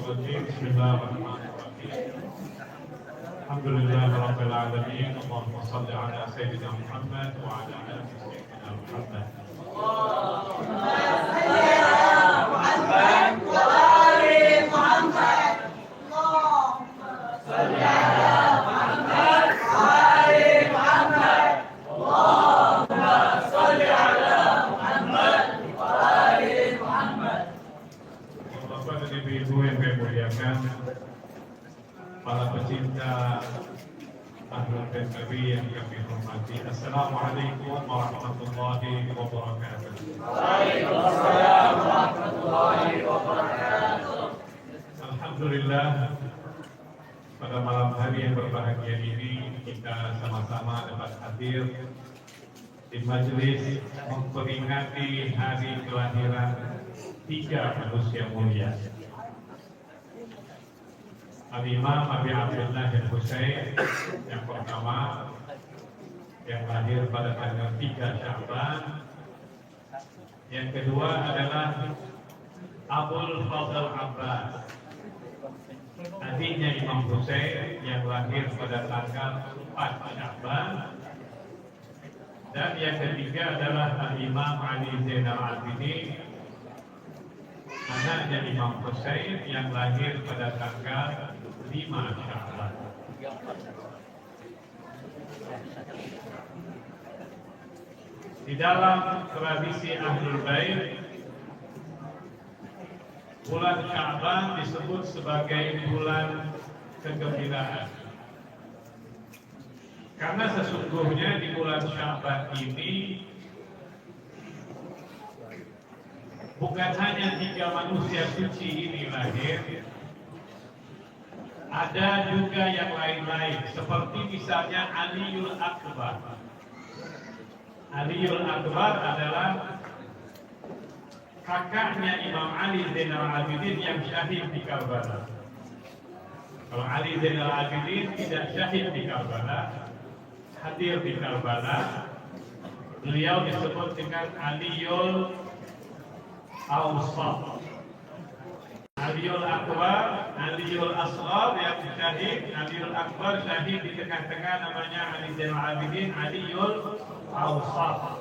الرجيم بسم الله الرحمن الرحيم الحمد لله رب العالمين اللهم صل على سيدنا محمد وعلى آل سيدنا محمد اللهم صل على محمد وآل محمد اللهم صل على محمد وآل محمد اللهم صل على محمد وآل محمد. Bapak dan Ibu yang kami muliakan, para pecinta Ahlul Bait Nabi yang kami hormati, Assalamualaikum warahmatullahi wabarakatuh. Waalaikumsalam warahmatullahi wabarakatuh. Alhamdulillah, pada malam hari yang berbahagia ini kita sama-sama dapat hadir di majelis memperingati hari kelahiran tiga manusia mulia. Al-Imam Abi Abdullah Al-Husain yang pertama, yang lahir pada tanggal 3 Sya'ban. Yang kedua adalah Abul Fadl Abbas, adiknya Imam Husain yang lahir pada tanggal 4 Sya'ban. Dan yang ketiga adalah Al-Imam Ali Zainal Abidin, anaknya Imam Husain yang lahir pada tanggal 5 Sya'ban. Di dalam tradisi Ahlul Bait, bulan Sya'ban disebut sebagai bulan kegembiraan. Karena sesungguhnya di bulan Sya'ban ini bukan hanya tiga manusia suci ini lahir, ada juga yang lain-lain, seperti misalnya Aliul Akbar. Aliul Akbar adalah kakaknya Imam Ali Zainal Abidin yang syahid di Karbala. Kalau Ali Zainal Abidin tidak syahid di Karbala, hadir di Karbala, beliau disebut dengan Aliul Awsat. Aliul Akbar, Aliul Asghar yang syahid, Aliul Akbar syahid di tengah-tengah, namanya Ali Zainal Abidin, Aliul Awsat,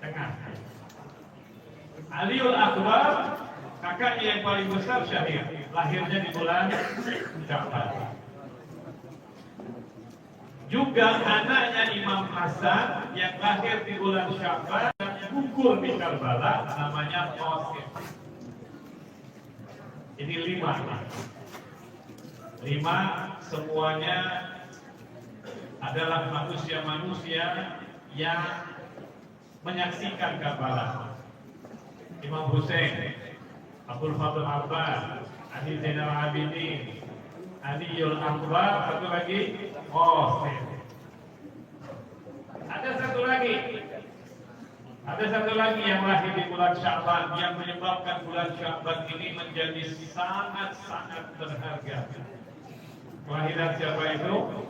tengah. Aliul Akbar, kakaknya yang paling besar syahid, lahirnya di bulan Sya'ban. Juga anaknya Imam Hasan yang lahir di bulan Sya'ban dan gugur di Karbala, namanya Qasim. Ini 5 semuanya adalah manusia-manusia yang menyaksikan Karbala. Imam Husain, Abul Fadl Abbas, Ali Zainal Abidin, Aliul Akbar, satu lagi Qasim. Ada satu lagi yang lahir di bulan Sya'ban, yang menyebabkan bulan Sya'ban ini menjadi sangat-sangat berharga. Kelahiran siapa itu?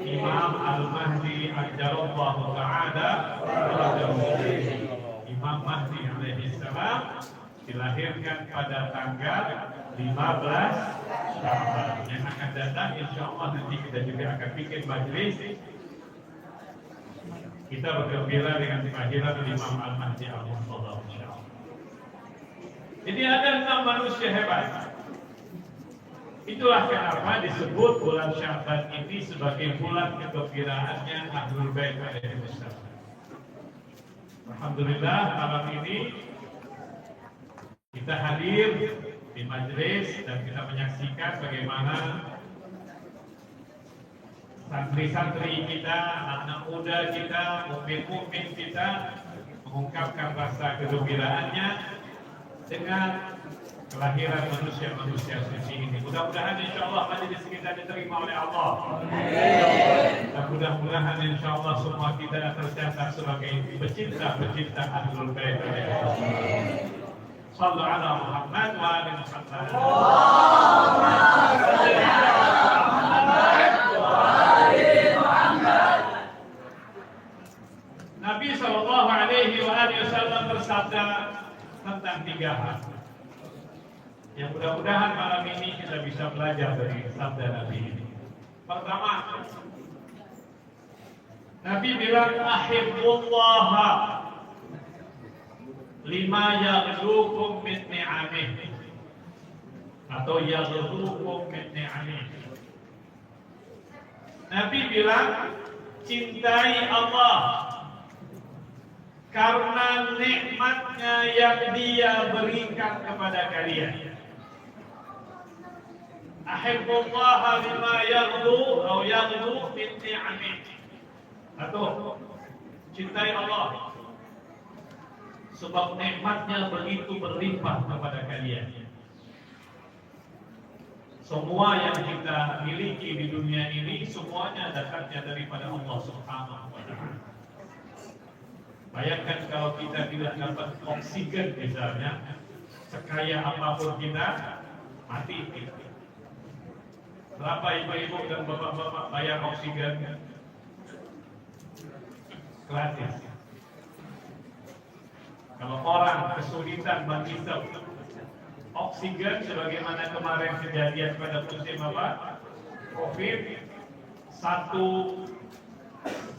Imam Al-Mahdi Ajallallahu Ta'ala. Imam Mahdi alaihi salam dilahirkan pada tanggal 15 Sya'ban. Yang akan datang insyaallah nanti kita juga akan bikin majelis, kita bergembira dengan kelahiran Imam Al-Mahdi al-Muntadhar insyaallah. Jadi ada 6 manusia hebat. Itulah kenapa disebut bulan Sya'ban ini sebagai bulan kegembiraannya Ahlul Bait alaihi salam. Alhamdulillah malam ini kita hadir di majelis dan kita menyaksikan bagaimana santri-santri kita, anak muda kita, mukmin-mukmin kita mengungkapkan rasa kegembiraannya dengan kelahiran manusia-manusia suci ini. Mudah-mudahan insyaallah majelis kita diterima oleh Allah. Dan mudah-mudahan insyaallah semua kita tercatat sebagai pecinta-pecinta Ahlul Bait. Sallu ala Muhammad wa ali Muhammad. Allahumma shalli ala Muhammad wa ali Muhammad. Nabi sallallahu alaihi wasallam bersabda tentang 3 hal. Yang mudah-mudahan malam ini kita bisa belajar dari sabda Nabi ini. Pertama, Nabi bilang ahibbullah lima yaghlukum min ni'amih atau yaghlukum min ni'amih. Nabi bilang cintai Allah karena nikmatnya yang Dia berikan kepada kalian. Ahibbullah lima yaghlu min ni'amih. Atau cintai Allah sebab nikmatnya begitu berlimpah kepada kalian. Semua yang kita miliki di dunia ini semuanya datangnya daripada Allah Subhanahu wa Ta'ala. Bayangkan kalau kita tidak dapat oksigen misalnya, sekaya apapun kita mati. Berapa ibu-ibu dan bapak-bapak bayar oksigen? Gratis. Kalau orang kesulitan menghisap oksigen sebagaimana kemarin kejadian pada musim apa? Covid, satu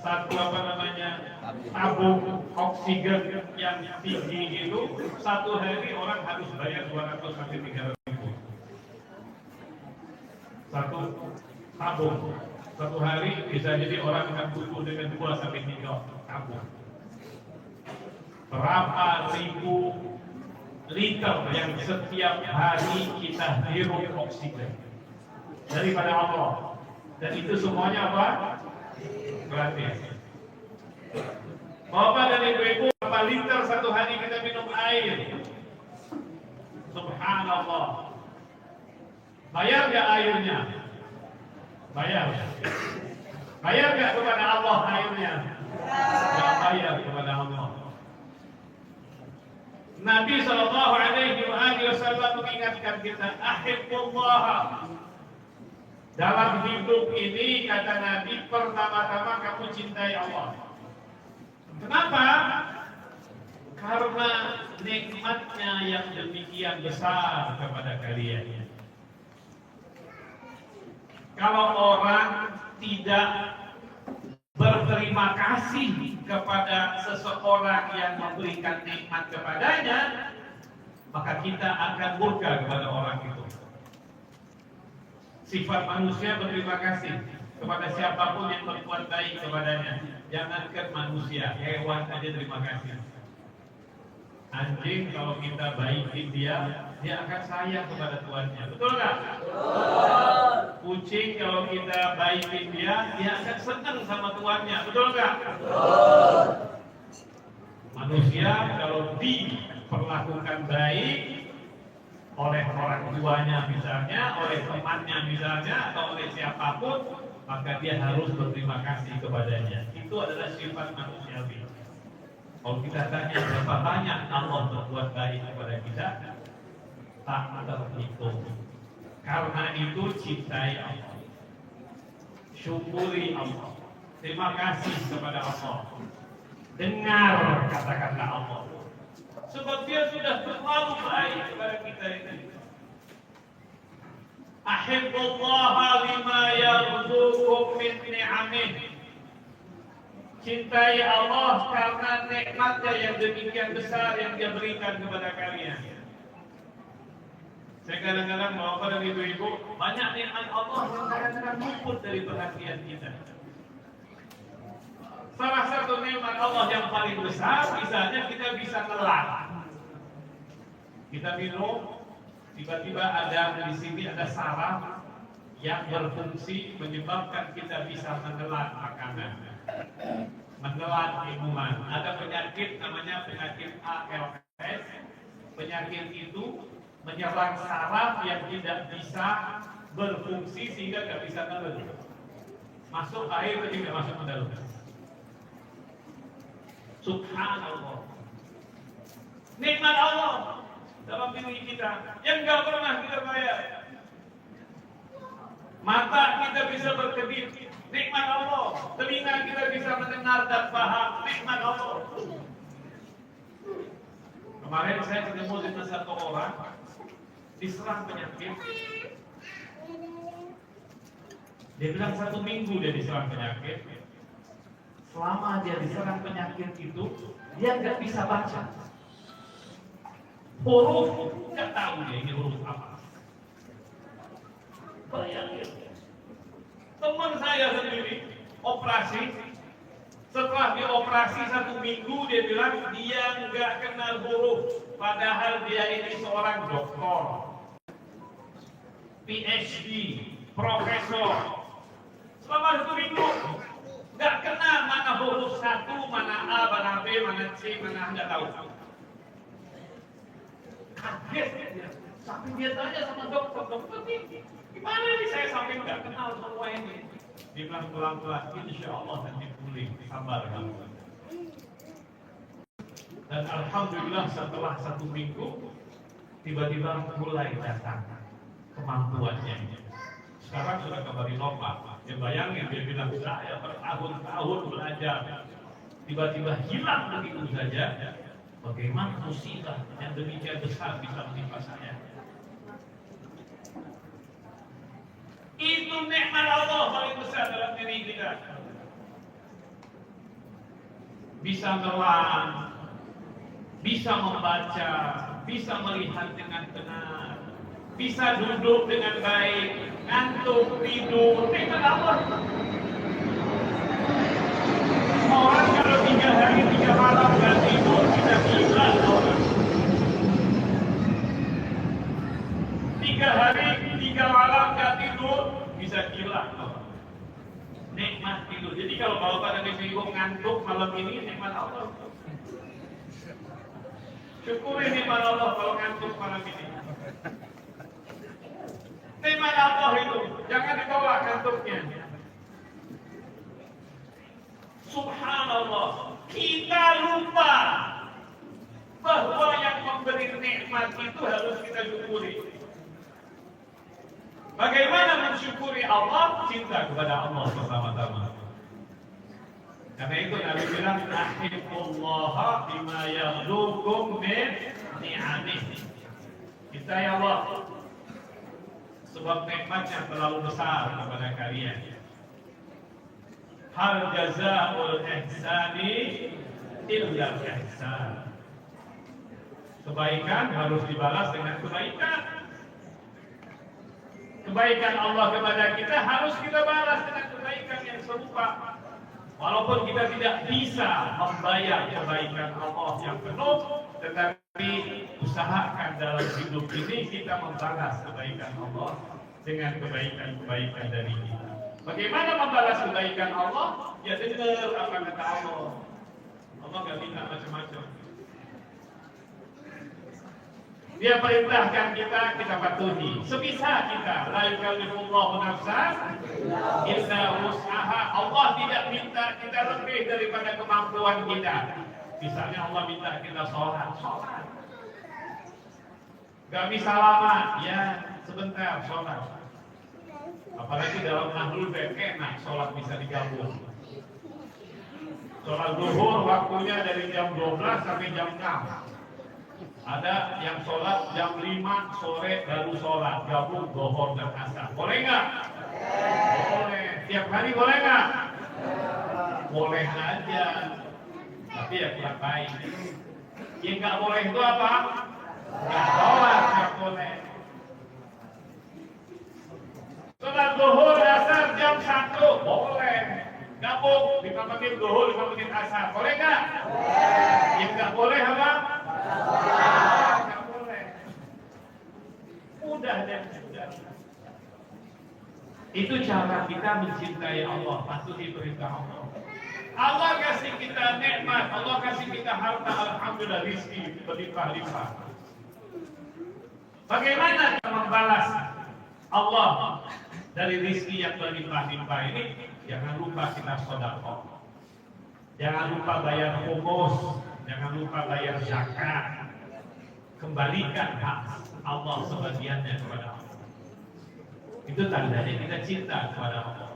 tabung oksigen yang tinggi itu satu hari orang harus bayar 200 sampai 300 ribu. Satu tabung satu hari bisa jadi orang akan butuh dengan 2 sampai 3 tabung. Berapa ribu liter yang setiap hari kita hirup oksigen daripada Allah, dan itu semuanya apa? Gratis. Bapak dan ibu-ibu, berapa liter satu hari kita minum air? Subhanallah. Bayar gak airnya? Bayar. Bayar gak kepada Allah airnya? Gak bayar kepada Allah. Nabi Shallallahu Alaihi Wasallam mengingatkan kita, ahibbullah. Dalam hidup ini, kata Nabi, pertama-tama kamu cintai Allah. Kenapa? Karena nikmatnya yang demikian besar kepada kalian. Kalau orang tidak berterima kasih kepada seseorang yang memberikan nikmat kepadanya, maka kita akan murka kepada orang itu. Sifat manusia berterima kasih kepada siapapun yang berbuat baik kepadanya. Jangankan manusia, hewan aja terima kasih. Anjing kalau kita baikin dia akan sayang kepada tuannya. Betul nggak? Betul. Kucing kalau kita baikin dia akan senang sama tuannya. Betul nggak? Betul. Manusia kalau diperlakukan baik oleh orang tuanya misalnya, oleh temannya misalnya, atau oleh siapapun, maka dia harus berterima kasih kepadanya. Itu adalah sifat manusiawi. Kalau kita tanya berapa banyak Allah berbuat baik kepada kita, tak terhitung. Karena itu cintai Allah, syukuri Allah, terima kasih kepada Allah, dengar kata-kata Allah. Sebab dia sudah terlalu baik kepada kita ini. Ahibbullah lima yarzuqukum min ni'amih. Cintai Allah karena nikmatnya yang demikian besar yang Dia berikan kepada kalian. Saya kadang-kadang mau pada ibu-ibu, banyak nikmat Allah yang kadang-kadang luput dari perhatian kita. Salah satu nikmat Allah yang paling besar, misalnya kita bisa nelan. Kita minum, tiba-tiba ada di sini ada saraf yang berfungsi menyebabkan kita bisa menelan makanan, menelan minuman. Ada penyakit namanya penyakit ALS. Penyakit itu menyerang saraf yang tidak bisa berfungsi sehingga tidak bisa menelan. Masuk air tapi tidak masuk ke dalam. Subhanallah. Nikmat Allah dalam diri kita yang nggak pernah kita bayar. Mata kita bisa berkedip, nikmat Allah. Telinga kita bisa mendengar dan paham, nikmat Allah. Kemarin saya ketemu dengan satu orang, diserang penyakit. Dia bilang 1 minggu dia diserang penyakit. Selama dia diserang penyakit itu, dia nggak bisa baca. Huruf nggak tahu dia ini huruf apa. Bayangin, teman saya sendiri operasi. Setelah dioperasi 1 minggu, dia bilang dia nggak kenal huruf. Padahal dia ini seorang doktor, PhD, profesor. Selama 1 minggu nggak kenal mana huruf 1, mana A, mana B, mana C, mana nggak tahu. Kaget dia. Sampai dia tanya sama dokter ini, gimana nih saya sampai nggak kenal semua ini? Dia bilang pelan-pelan, insya Allah nanti pulih, sabar kamu. Dan alhamdulillah setelah 1 minggu, tiba-tiba mulai datang kemampuannya. Sekarang sudah kembali normal. Ya bayangin, dia bilang saya bertahun-tahun belajar, tiba-tiba hilang begitu saja. Bagaimana musibah yang demikian besar bisa menimpa saya? Itu nikmat Allah paling besar dalam diri kita. Bisa ngelam, bisa membaca, bisa melihat dengan benar, bisa duduk dengan baik, ngantuk, tidur, nikmat Allah. Orang kalau 3 hari 3 malam nggak tidur bisa gila orang. 3 hari 3 malam nggak tidur bisa gila orang. Nikmat tidur. Jadi kalau bapak dan ibu ngantuk malam ini, nikmat Allah. Syukuri nikmat Allah kalau ngantuk malam ini. Nikmat Allah itu jangan ditolak ngantuknya. Subhanallah, kita lupa bahwa yang memberi nikmat itu harus kita syukuri. Bagaimana mensyukuri Allah? Cinta kepada Allah bersama-sama. Karena itu Nabi bilang, ahibbullaha bima yaghlukum min ni'amih. Kita ya Allah, sebab nikmatnya terlalu besar kepada kalian. Hal jazaa'ul ihsani illa ihsan. Kebaikan harus dibalas dengan kebaikan. Kebaikan Allah kepada kita harus kita balas dengan kebaikan yang serupa. Walaupun kita tidak bisa membayar kebaikan Allah yang penuh, tetapi usahakan dalam hidup ini kita membalas kebaikan Allah dengan kebaikan-kebaikan dari kita. Bagaimana membalas kebaikan Allah? Ya dengar apa kata Allah. Allah nggak minta macam-macam. Dia perintahkan kita patuhi. Sebisa kita. La yukallifullahu nafsan illa wus'aha. Allah tidak minta kita lebih daripada kemampuan kita. Misalnya Allah minta kita sholat. Gak bisa lama, ya sebentar sholat. Apalagi dalam nahlul bait enak, sholat bisa digabung. Sholat zuhur waktunya dari jam 12 sampai jam 6. Ada yang sholat jam 5 sore baru sholat, gabung zuhur dan asar. Boleh nggak? Boleh. Tiap hari boleh nggak? Boleh aja. Tapi ya kurang baik. Yang nggak boleh itu apa? Nggak sholat, nggak boleh. Sholat zuhur asar jam 1 boleh. Gabung 5 menit zuhur 5 menit asar. Boleh nggak? Yang nggak boleh apa? Nggak boleh. Mudah dan mudah. Itu cara kita mencintai Allah, patuhi perintah Allah. Allah kasih kita nikmat, Allah kasih kita harta, alhamdulillah rizki berlimpah-limpah. Bagaimana kita membalas Allah dari rizki yang berlimpah-limpah ini? Jangan lupa kita sedekah. Jangan lupa bayar khumus. Jangan lupa bayar zakat. Kembalikan hak Allah sebagiannya kepada Allah. Itu tandanya kita cinta kepada Allah.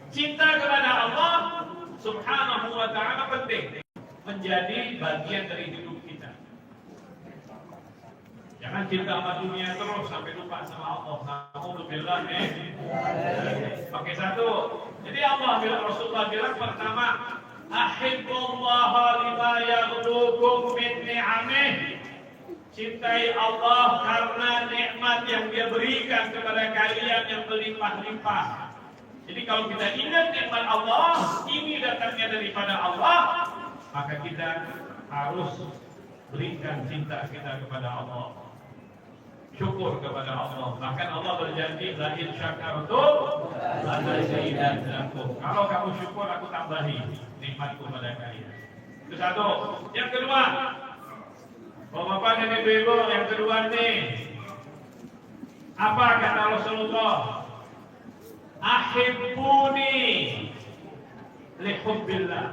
Cinta kepada Allah Subhanahu wa ta'ala penting menjadi bagian dari hidup kita. Jangan Jangan cinta sama dunia terus sampai lupa sama Allah. Alhamdulillah nih. Pakai satu. Jadi Allah bilang, Rasulullah bilang pertama, ahibbullah lima yaghlukum min ni'amih. Cintai Allah karena nikmat yang Dia berikan kepada kalian yang berlimpah-limpah. Jadi kalau kita ingat nikmat Allah, ini datangnya daripada Allah, maka kita harus berikan cinta kita kepada Allah. Syukur kepada Allah. Bahkan Allah berjanji, la in syakartum la azidannakum. Kalau kamu syukur, aku tambahi nikmatku pada kalian. Itu satu. Yang kedua, Bapak dan Ibu, yang kedua nih, apa kata Rasulullah? Ahibbuni li hubbillah.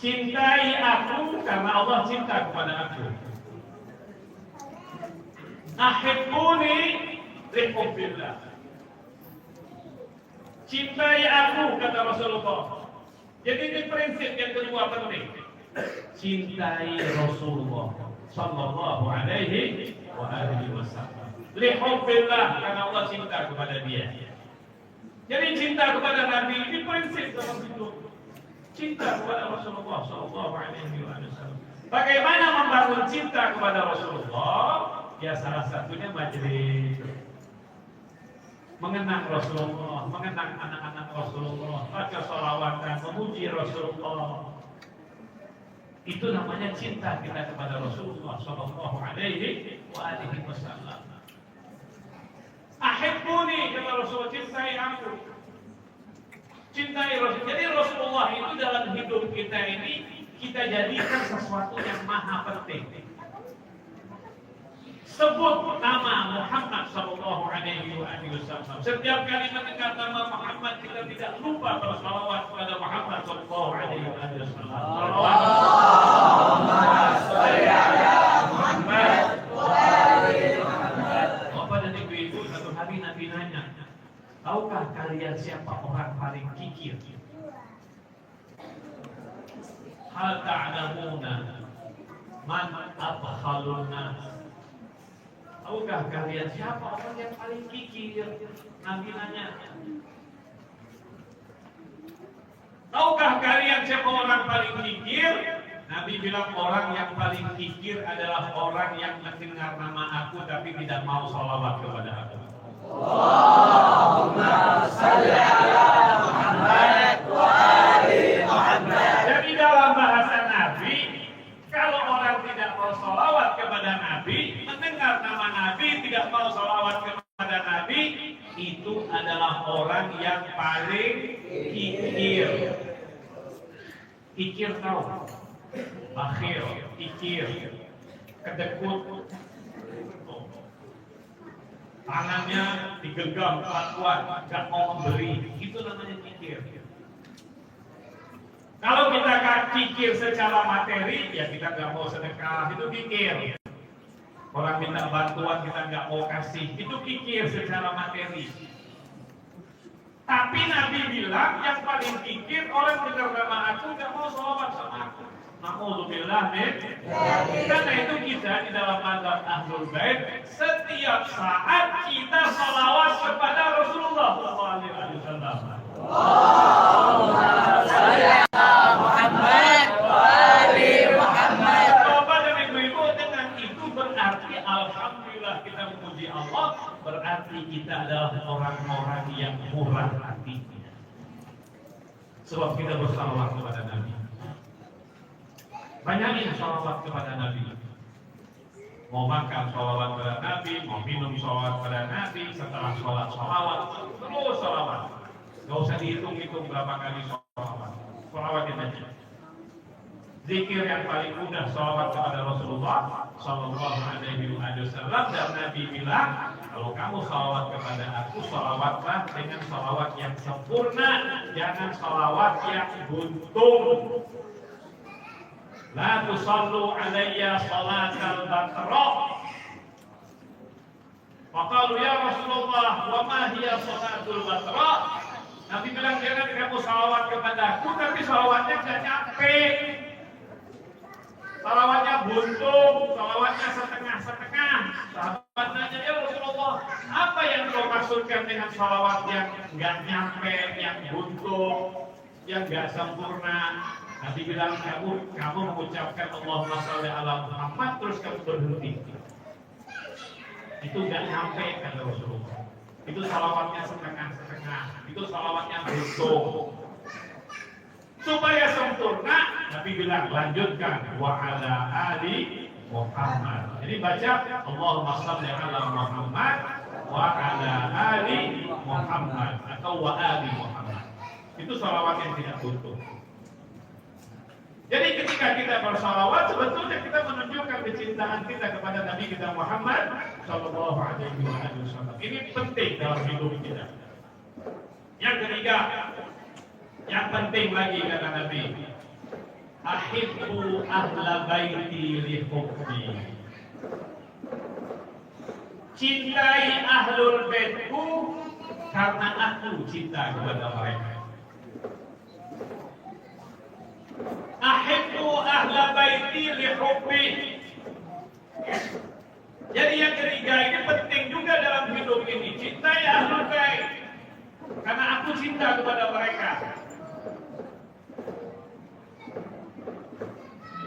Cintai aku karena Allah cinta kepada aku. Ahibbuni li hubbillah. Cintai aku kata Rasulullah. Jadi ini prinsip yang kedua penting. Cintai Rasulullah sallallahu alaihi wasallam. Li hubbillah karena Allah cinta kepada Dia. Jadi cinta kepada Nabi ini prinsip dalam hidup. Cinta kepada Rasulullah sallallahu alaihi wasallam. Bagaimana membangun cinta kepada Rasulullah? Ya salah satunya majelis. Mengenang Rasulullah, mengenang anak-anak Rasulullah, baca sholawatan, memuji Rasulullah. Itu namanya cinta kita kepada Rasulullah sallallahu alaihi wasallam. Ahibbuni kata Rasulullah, cintai aku. Cintai Rasul. Jadi Rasulullah itu dalam hidup kita ini kita jadikan sesuatu yang maha penting. Sebut nama Muhammad sallallahu alaihi wasallam. Setiap kali mendengar nama Muhammad kita tidak lupa bersalawat kepada Muhammad sallallahu alaihi wasallam. Allahumma shalli ala Muhammad wa ali Muhammad. Bapak dan Ibu, satu hari Nabi nanya, tahukah kalian siapa orang paling kikir? Hal ta'lamuna man abkhalun nas? Tahukah kalian siapa orang yang paling kikir? Nabi nanya. Tahukah kalian siapa orang paling kikir? Nabi bilang orang yang paling kikir adalah orang yang mendengar nama aku tapi tidak mau sholawat kepada aku. Allahumma shalli ala Muhammad wa ali Muhammad. Jadi dalam bahasa Nabi, kalau orang tidak mau sholawat kepada Nabi, mendengar nama Nabi, tidak mau sholawat kepada Nabi, itu adalah orang yang paling kikir. Kikir tahu? Bakhil, kikir, kedekut. Tangannya digenggam kuat, gak mau memberi. Itu namanya kikir. Kalau kita kikir secara materi, ya kita gak mau sedekah, itu kikir. Orang minta bantuan kita nggak mau kasih, itu kikir secara materi. Tapi Nabi bilang yang paling kikir orang dengar nama aku nggak mau sholawat sama aku. Na'udzubillah min. Karena itu kita di dalam mazhab Ahlul Bait setiap saat kita sholawat kepada Rasulullah SAW. Allahumma shalli ala Muhammad wa ali Muhammad. Bapak dan Ibu, dengan itu berarti alhamdulillah kita memuji Allah, berarti kita adalah orang-orang yang murah hatinya. Sebab kita bersalawat kepada Nabi. Banyakin salawat kepada Nabi. Mau makan salawat kepada Nabi, mau minum salawat kepada Nabi, setelah sholat salawat, terus salawat. Gak usah dihitung-hitung berapa kali salawat. Salawatin aja. Zikir yang paling mudah salawat kepada Rasulullah Sallallahu Alaihi Wasallam, dan Nabi bilang, kalau kamu salawat kepada aku, salawatlah dengan salawat yang sempurna, jangan salawat yang buntung. La tusallu alayya salatal batra. Faqalu ya Rasulullah, wa ma hiya salatul batra? Nabi bilang, jangan kamu salawat kepada aku, tapi salawatnya tidak nyampe. salawatnya buntung, salawatnya setengah-setengah. Sahabat nanya, ya Rasulullah, apa yang kau maksudkan dengan salawat yang nggak nyampe, yang buntung, yang nggak sempurna? Nabi bilang, kamu mengucapkan Allahumma sholli ala Muhammad terus kamu berhenti. Itu nggak nyampe, kata Rasulullah. Itu salawatnya setengah-setengah. Itu salawatnya buntung. Supaya sempurna, Nabi bilang, lanjutkan wa ala ali Muhammad. Jadi baca Allahumma sholli ala Muhammad wa ala ali Muhammad atau wa ali Muhammad. Itu salawat yang tidak buntung. Jadi ketika kita bersalawat, sebetulnya kita menunjukkan kecintaan kita kepada Nabi kita Muhammad Sallallahu Alaihi Wasallam. Ini penting dalam hidup kita. Yang ketiga, yang penting lagi kata Nabi, ahibbu ahla baiti li hubbi. Cintai ahlul baitku karena aku cinta kepada mereka. Ahibbu ahla baiti li hubbi. Jadi yang ketiga ini penting juga dalam hidup ini. Cintai ahlul bait karena aku cinta kepada mereka.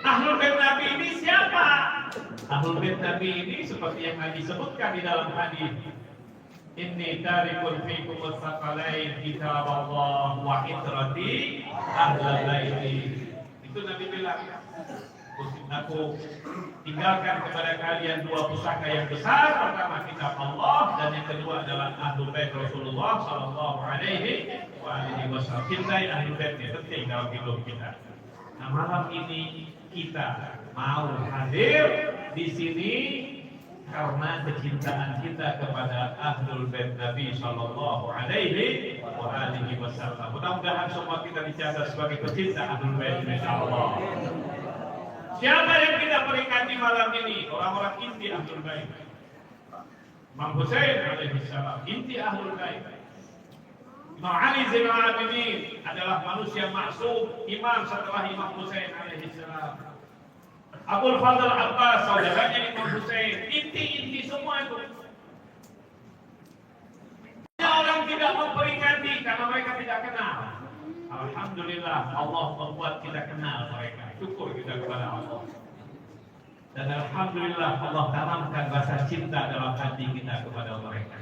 Ahlul bait Nabi ini siapa? Ahlul bait Nabi ini seperti yang Nabi sebutkan di dalam hadis. Inni tarikul fikum as-saqalain kitab Allah wa itrati ahlul baiti. Itu Nabi bilang, aku tinggalkan kepada kalian dua pusaka yang besar. Pertama kitab Allah dan yang kedua adalah ahlul bait Rasulullah Sallallahu Alaihi Wasallam. Cintai ahlul bait penting dalam hidup kita. Nah, malam ini kita mau hadir di sini karena kecintaan kita kepada ahlul bait Nabi Sallallahu Alaihi Wasallam. Mudah-mudahan semua kita dicatat sebagai pecinta ahlul bait insyaallah. Siapa yang kita peringati malam ini? Orang-orang inti ahlul bait. Imam Husain alaihi salam inti ahlul bait. Imam Ali Zainal Abidin adalah manusia maksum, imam setelah Imam Husain alaihi salam. Abul Fadl Abbas saudaranya Imam Husain, inti-inti semua itu. Orang tidak memperingati karena mereka tidak kenal. Alhamdulillah Allah membuat kita kenal mereka. Syukur kita kepada Allah. Dan alhamdulillah Allah tanamkan rasa cinta dalam hati kita kepada mereka.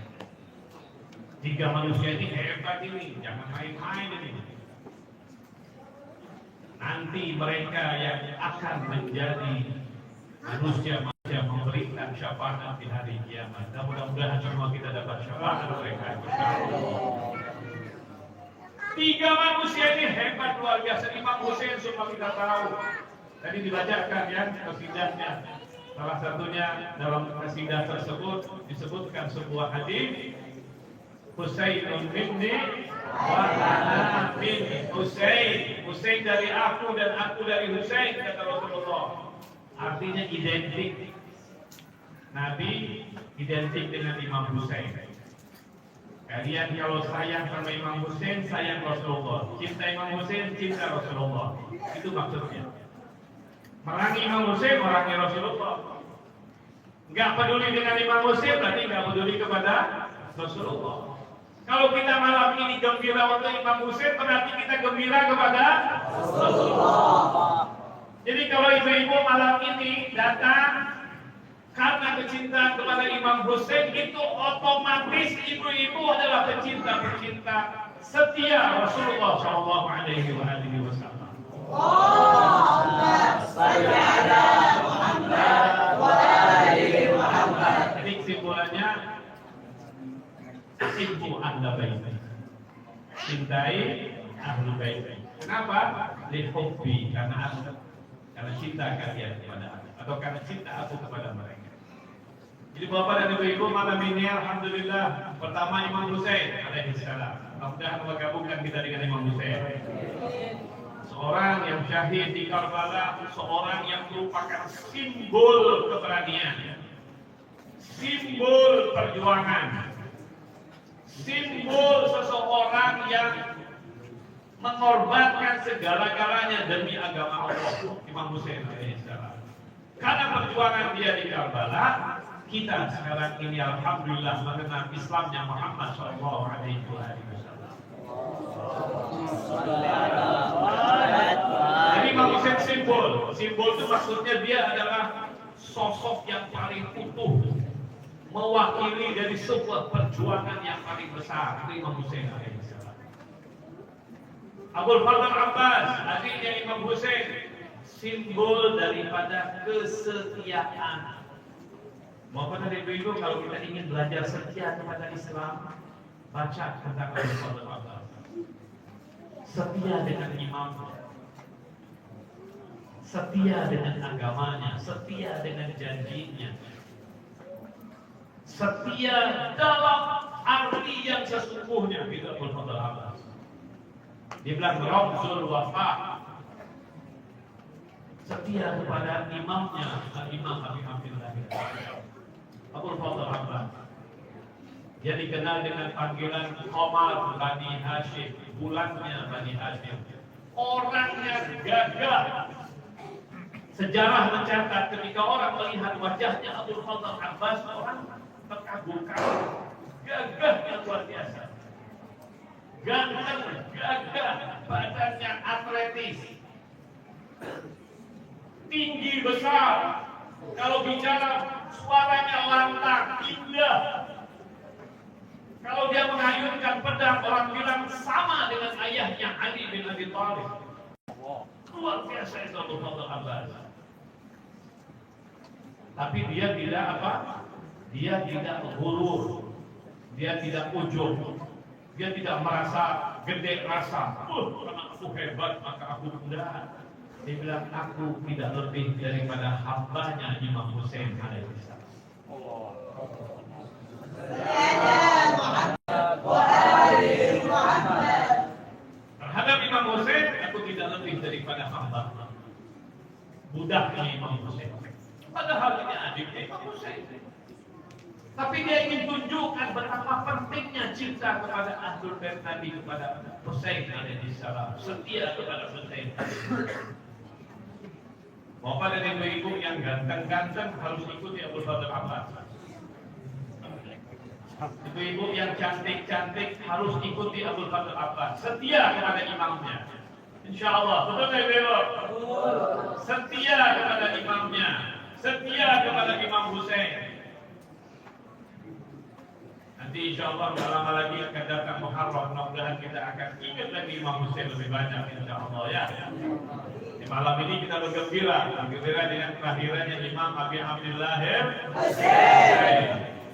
Tiga manusia ini hebat ini, jangan main-main ini. Nanti mereka yang akan menjadi manusia-manusia memberikan syafaat di hari kiamat. Dan mudah-mudahan semua kita dapat syafaat mereka. Tiga manusia ini hebat luar biasa. Imam Husain semua kita tahu. Tadi dibacakan ya kasidahnya. Salah satunya dalam kasidah tersebut disebutkan sebuah hadis. Husainun minni wa ana min Husain. Husain dari aku dan aku dari Husain kata Rasulullah. Artinya identik. Nabi identik dengan Imam Husain. Kalian kalau sayang sama Imam Husain, sayang Rasulullah. Cinta Imam Husain, cinta Rasulullah. Itu maksudnya. Merangi Imam Husain, merangi Rasulullah. Enggak peduli dengan Imam Husain, berarti enggak peduli kepada Rasulullah. Kalau kita malam ini gembira untuk Imam Husain, berarti kita gembira kepada Rasulullah. Jadi kalau ibu-ibu malam ini datang karena kecintaan kepada Imam Husain, itu otomatis ibu-ibu adalah pecinta-pecinta setia Rasulullah Shallallahu Alaihi Wasallam. Jadi kesimpulannya, cintai ahlu bait. Cintai ahlu bait. Kenapa? Lihubbi, karena cinta kalian kepada aku, atau karena cinta aku kepada mereka. Jadi Bapak dan Ibu malam ini alhamdulillah pertama Imam Husain alaihi salam. Mudah-mudahan Allah gabungkan kita dengan Imam Husain. Seorang yang syahid di Karbala, seorang yang merupakan simbol keberanian, simbol perjuangan, simbol seseorang yang mengorbankan segala-galanya demi agama Allah. Imam Husain alaihi salam. Karena perjuangan dia di Karbala, kita sekarang ini alhamdulillah mengenal Islamnya Muhammad Shallallahu Alaihi Wasallam. Jadi Imam Hussein simbol itu maksudnya dia adalah sosok yang paling utuh, mewakili dari sebuah perjuangan yang paling besar, Imam Hussein alaihissalam. Abul Fadl Abbas, adiknya Imam Hussein, simbol daripada kesetiaan. Bapak dan Ibu, kalau kita ingin belajar setia kepada Islam, baca tentang Abul Fadl Abbas. Setia dengan imamnya, setia dengan agamanya, setia dengan janjinya, setia dalam arti yang sesungguhnya. Itu Abul Fadl Abbas. Dibilang Ramzul Wafa, setia kepada imamnya, Imam Abi Abdillah Abul Fadl Abbas. Dia dikenal dengan panggilan Qamar Bani Hashim, bulannya Bani Hashim. Orangnya gagah. Sejarah mencatat ketika orang melihat wajahnya Abul Fadl Abbas, orang terkagum-kagum. Gagahnya luar biasa. Ganteng, gagah, badannya atletis. Tinggi besar. Kalau bicara suaranya lantang, indah. Kalau dia mengayunkan pedang, orang bilang sama dengan ayahnya Ali bin Abi Thalib. Luar biasa itu Abul Fadl Abbas. Tapi dia tidak apa? Dia tidak ghurur. Dia tidak ujub. Dia tidak merasa gede rasa. Karena aku hebat maka aku mudah. Dia bilang aku tidak lebih daripada hambanya Imam Hussein alaihissalam. Terhadap Imam Hussein, aku tidak lebih daripada hamba, budaknya Imam Hussein. Padahal ini adiknya Imam Hussein. Tapi dia ingin tunjukkan betapa pentingnya cinta kepada Ahlul Bait Nabi, kepada Hussein alaihissalam, setia kepada Hussein. Bapak dan Ibu yang ganteng-ganteng harus ikuti Abul Fadl Abbas. Ibu-ibu yang cantik-cantik harus ikuti Abul Fadl Abbas. Setia kepada imamnya. Insya Allah, betul nggak Ibu? Setia kepada imamnya. Setia kepada Imam Hussein. Nanti insya Allah lama lagi akan datang Muharram. Mudah-mudahan kita akan ingat lagi Imam Hussein lebih banyak insya Allah ya. Di malam ini kita bergembira dengan kelahirannya Imam Abi Abdillah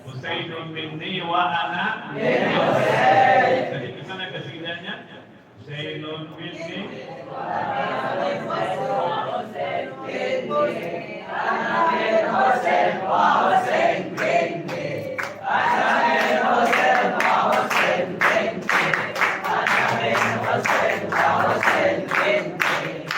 Husainun minni wa ana min Husain. Jadi gimana kesidanya? Husainun minni wa ana min Husain minni ana min Husain wa Husain minni ana min Husain wa Husain minni ana min Husain wa Husain minni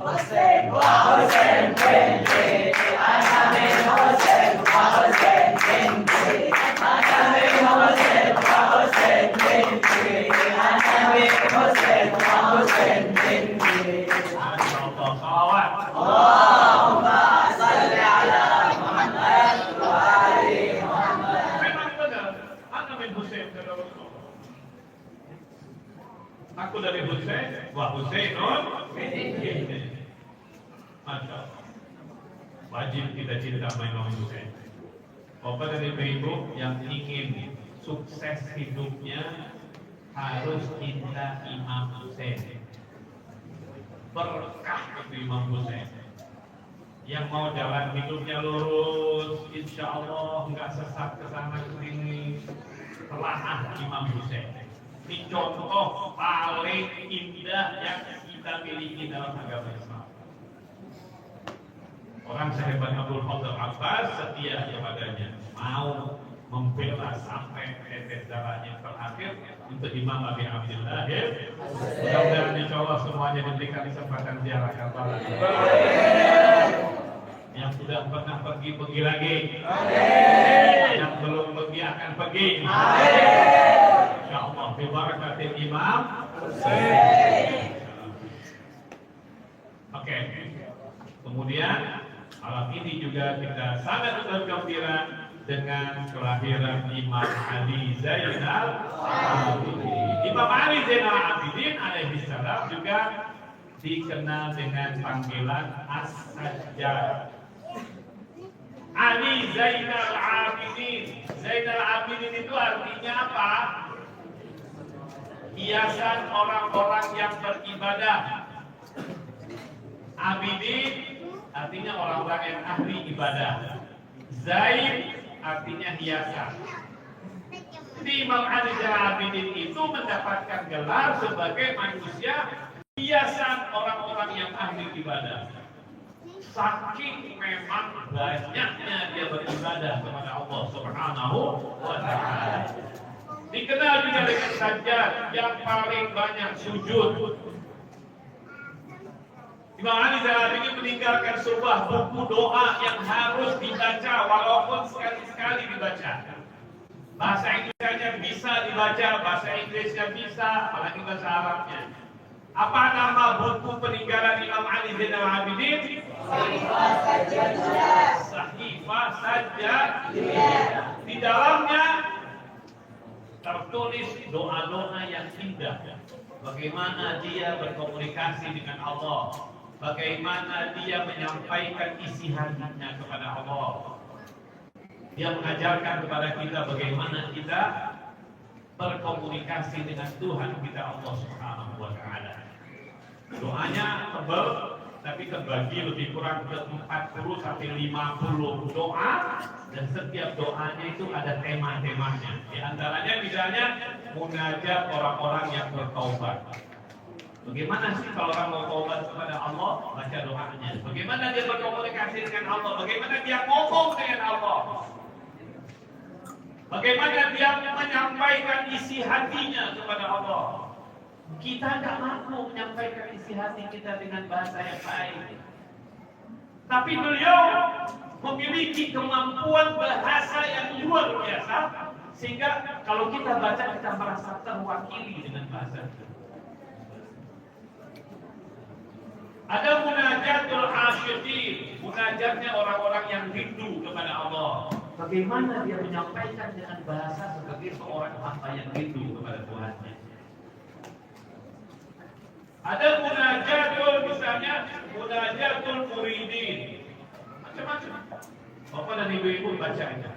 Husain wa Husain minni ana min Husain wa Husain minni ana min Husain wa Husain minni ana min Husain wa Husain minni. Masyaallah, salawat. Allahumma shalli ala Muhammad wa ali Muhammad. Memang benar, ana min Husain kata Rasulullah. Aku dari Husain, wa Husainun minni. Masya Allah. Wajib kita cinta sama Imam Hussein. Bapak dan Ibu yang ingin sukses hidupnya harus cinta Imam Hussein. Berkah itu Imam Hussein. Yang mau jalan hidupnya lurus, insya Allah nggak sesat ke sana ke sini. Telaah Imam Hussein. Ini contoh paling indah yang kita miliki dalam agama Islam. Orang sehebat Abul Fadl Abbas setia kepadanya, mau membela sampai tetes darahnya terakhir untuk Imam Abi Abdillah. Mudah-mudahan insya Allah semuanya diberikan kesempatan ziarah Karbala. Yang sudah pernah pergi lagi. Yang belum pergi akan pergi. Insya Allah bi barakatil Imam Hussein. Oke. Kemudian Malam ini juga kita sangat bergembira dengan kelahiran Imam Ali Zainal Abidin. Imam Ali Zainal Abidin alaihissalam juga dikenal dengan panggilan As-Sajjad. Ali Zainal Abidin. Zainal Abidin itu artinya apa? Hiasan orang-orang yang beribadah. Abidin artinya orang-orang yang ahli ibadah. Zain artinya hiasan. Jadi Imam Ali Zainal Abidin itu mendapatkan gelar sebagai manusia hiasan orang-orang yang ahli ibadah. Saking memang banyaknya dia beribadah kepada Allah Subhanahu wa Ta'ala. Dikenal juga dengan sajjad yang paling banyak sujud. Imam Ali Zainal Abidin meninggalkan sebuah buku doa yang harus dibaca walaupun sekali-sekali dibaca. Bahasa Inggrisnya bisa dibaca, bahasa Inggrisnya bisa, apalagi bahasa Arabnya. Apa nama buku peninggalan Imam Ali Zainal Abidin? Sahifah Sajjadiyah. Sahifah Sajjadiyah. Di dalamnya tertulis doa-doa yang indah. Bagaimana dia berkomunikasi dengan Allah, bagaimana dia menyampaikan isi hatinya kepada Allah. Dia mengajarkan kepada kita bagaimana kita berkomunikasi dengan Tuhan kita Allah Subhanahu wa Ta'ala. Doanya tebal, tapi terbagi lebih kurang ke 40 sampai 50 doa, dan setiap doanya itu ada tema-temanya. Di antaranya misalnya munajat orang-orang yang bertaubat. Bagaimana sih kalau orang mau taubat kepada Allah? Baca doanya. Bagaimana dia berkomunikasi dengan Allah? Bagaimana dia ngomong dengan Allah? Bagaimana dia menyampaikan isi hatinya kepada Allah? Kita tidak mampu menyampaikan isi hati kita dengan bahasa yang baik. Tapi beliau memiliki kemampuan bahasa yang luar biasa, sehingga kalau kita baca kita merasa terwakili dengan bahasa itu. Ada munajatul asyiqin, munajatnya orang-orang yang rindu kepada Allah. Bagaimana dia menyampaikan dengan bahasa sebagai seorang hamba yang rindu kepada Tuhannya. Ada munajatul, misalnya munajatul muridin, macam-macam. Bapak dan ibu-ibu baca aja.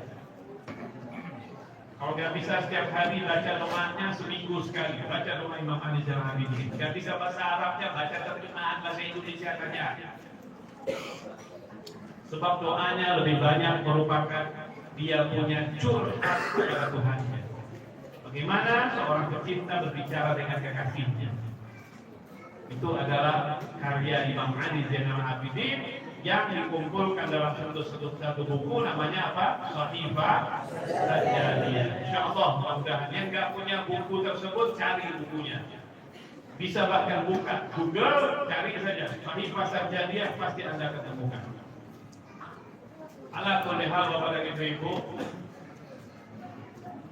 Kalau nggak bisa setiap hari baca doanya, seminggu sekali baca doa Imam Ali Zainal Abidin. Nggak bisa bahasa Arabnya, baca terjemahan bahasa Indonesia saja. Sebab doanya lebih banyak merupakan dia punya curhat kepada Tuhannya. Bagaimana seorang pecinta berbicara dengan kekasihnya. Itu adalah karya Imam Ali Zainal Abidin yang dikumpulkan dalam satu buku, namanya apa? Sahifah Sajjadiyah. Insyaallah mudah-mudahan yang nggak punya buku tersebut cari bukunya. Bisa bahkan buka Google, cari saja Sahifah Sajjadiyah, pasti Anda ketemukan. Ala kulli hal Bapak dan Ibu,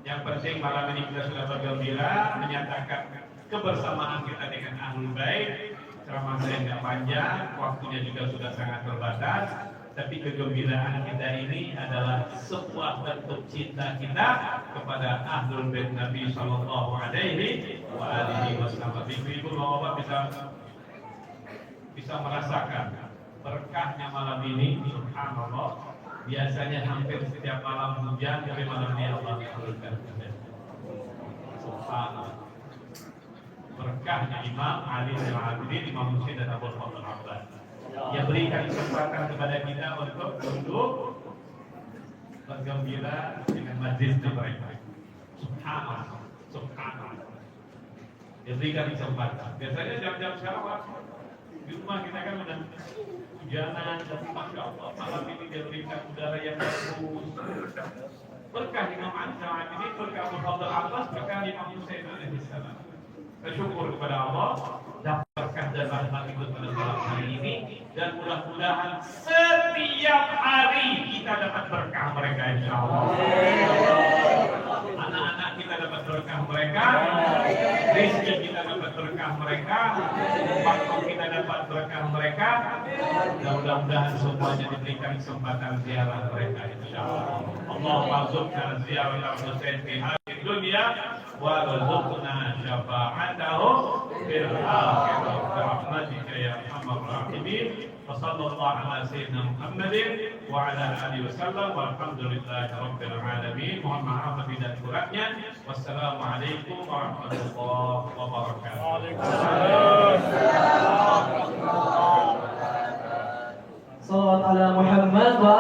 yang penting malam ini kita sudah bergembira menyatakan kebersamaan kita dengan Ahlul Bait. Ceramah saya nggak panjang, waktunya juga sudah sangat terbatas, tapi kegembiraan kita ini adalah sebuah bentuk cinta kita kepada Ahlul Bait Nabi Sallallahu Alaihi Wasallam. Ibu-ibu bapak bisa merasakan berkahnya malam ini. Subhanallah. Biasanya hampir setiap malam hujan, tapi malam ini Allah turunkan hujan. Subhanallah. Berkahnya Imam Ali Zainal Abidin, Imam Muslim dan Abu Bakar Abbas. Dia berikan kesempatan kepada kita untuk bergembira dengan majlisnya mereka. Subhanallah, subhanallah. Dia berikan kesempatan. Biasanya jam-jam sekarang di rumah kita kan udah hujanan, tapi masya Allah malam ini dia berikan udara yang bagus. Berkah Imam Ali Zainal Abidin, berkah Abu Bakar Abbas, berkah Imam Muslim alaihissalam. Bersyukur kepada Allah dapat berkah dan rahmat itu pada malam hari ini, dan mudah-mudahan setiap hari kita dapat berkah mereka insyaallah. Anak-anak kita dapat berkah mereka, rezeki kita dapat berkah mereka, waktu kita dapat berkah mereka, Dan mudah-mudahan semuanya diberikan kesempatan ziarah mereka insyaallah. Allah warzuqna ziarah Husain fi hadhihi dunya wa warzuqna syafa'atahu fil akhirah bi rahmatika ya arhamar rahimin. Wassallallahu ala sayyidina Muhammadin wa ala alihi wasallam walhamdulillahi rabbil alamin. Mohon maaf lebih dan kurangnya. Wassalamualaikum warahmatullahi wabarakatuh. Sallallahu ala Muhammad wa